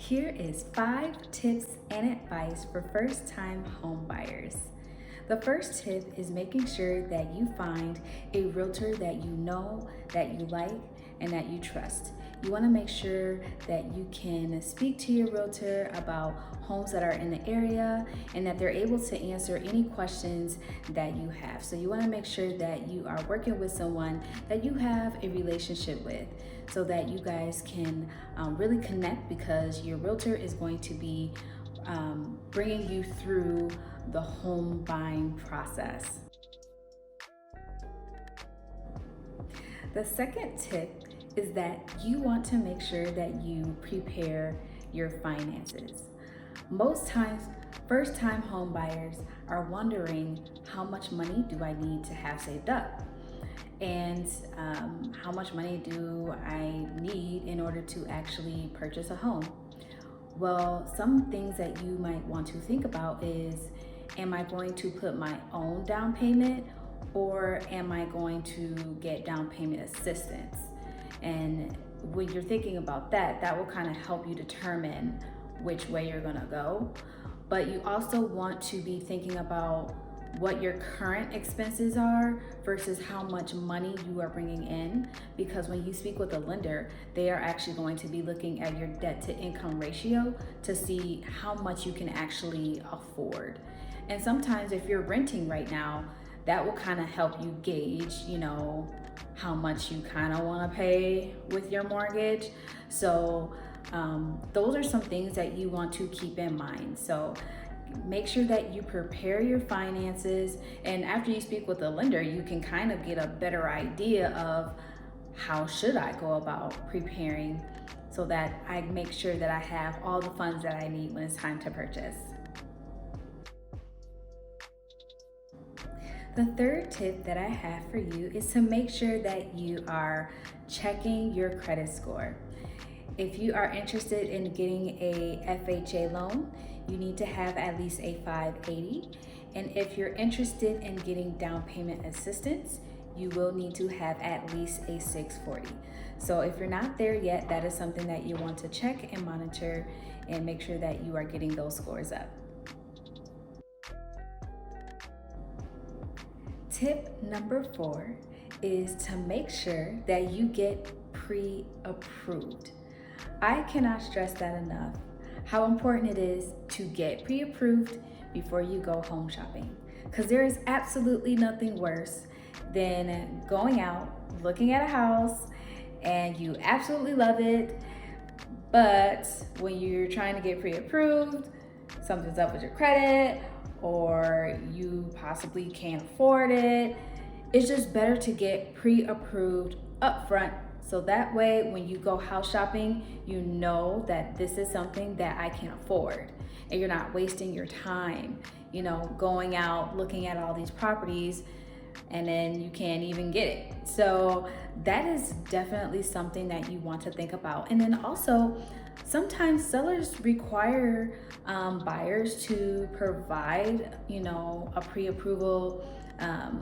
Here is 5 tips and advice for first-time home buyers. The first tip is making sure that you find a realtor that you know, that you like, and that you trust. You want to make sure that you can speak to your realtor about homes that are in the area and that they're able to answer any questions that you have. So you want to make sure that you are working with someone that you have a relationship with so that you guys can really connect, because your realtor is going to be bringing you through the home buying process. The second tip is that you want to make sure that you prepare your finances. Most times, first-time home buyers are wondering, how much money do I need to have saved up? And how much money do I need in order to actually purchase a home? Well, some things that you might want to think about is, am I going to put my own down payment, or am I going to get down payment assistance? And when you're thinking about that, that will kind of help you determine which way you're gonna go. But you also want to be thinking about what your current expenses are versus how much money you are bringing in, because when you speak with a lender, they are actually going to be looking at your debt to income ratio to see how much you can actually afford. And sometimes if you're renting right now, that will kind of help you gauge, how much you kind of want to pay with your mortgage. So those are some things that you want to keep in mind. So make sure that you prepare your finances, and after you speak with a lender, you can kind of get a better idea of how should I go about preparing, so that I make sure that I have all the funds that I need when it's time to purchase. The third tip that I have for you is to make sure that you are checking your credit score. If you are interested in getting a FHA loan, you need to have at least a 580. And if you're interested in getting down payment assistance, you will need to have at least a 640. So if you're not there yet, that is something that you want to check and monitor and make sure that you are getting those scores up. Tip number 4 is to make sure that you get pre-approved. I cannot stress that enough, how important it is to get pre-approved before you go home shopping. Because there is absolutely nothing worse than going out, looking at a house, and you absolutely love it, but when you're trying to get pre-approved, something's up with your credit, or you possibly can't afford it. It's just better to get pre-approved upfront, so that way when you go house shopping, you know that this is something that I can afford, and you're not wasting your time, going out looking at all these properties and then you can't even get it. So that is definitely something that you want to think about. And then also, sometimes sellers require buyers to provide, a pre-approval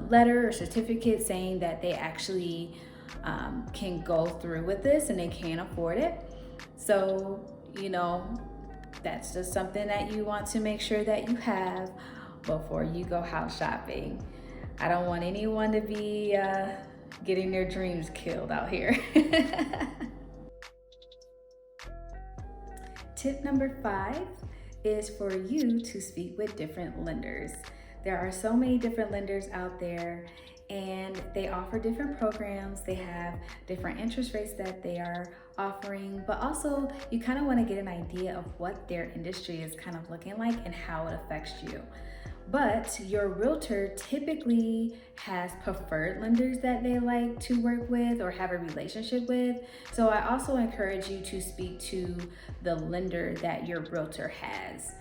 letter or certificate saying that they actually can go through with this and they can afford it. So, that's just something that you want to make sure that you have before you go house shopping. I don't want anyone to be getting their dreams killed out here. Tip number 5 is for you to speak with different lenders. There are so many different lenders out there, and they offer different programs. They have different interest rates that they are offering, but also you kind of want to get an idea of what their industry is kind of looking like and how it affects you. But your realtor typically has preferred lenders that they like to work with or have a relationship with. So I also encourage you to speak to the lender that your realtor has.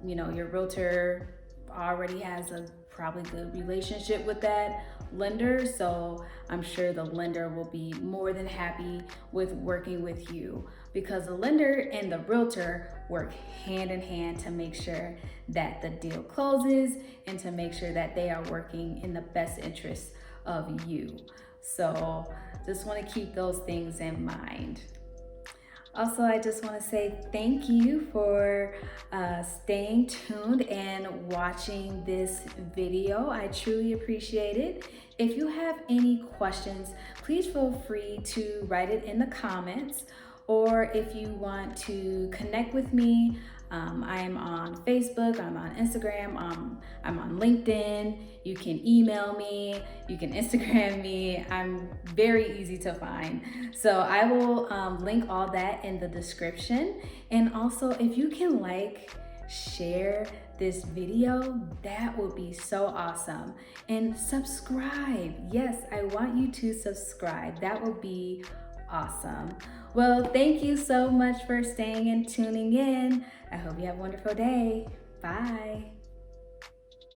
Your realtor already has a probably good relationship with that lender, so I'm sure the lender will be more than happy with working with you, because the lender and the realtor work hand in hand to make sure that the deal closes and to make sure that they are working in the best interest of you. So just want to keep those things in mind. Also, I just want to say thank you for staying tuned and watching this video. I truly appreciate it. If you have any questions, please feel free to write it in the comments, or if you want to connect with me, I am on Facebook, I'm on Instagram, I'm on LinkedIn. You can email me, you can Instagram me. I'm very easy to find. So I will link all that in the description. And also, if you can share this video, that would be so awesome. And subscribe. Yes, I want you to subscribe. That would be awesome. Well, thank you so much for staying and tuning in. I hope you have a wonderful day. Bye.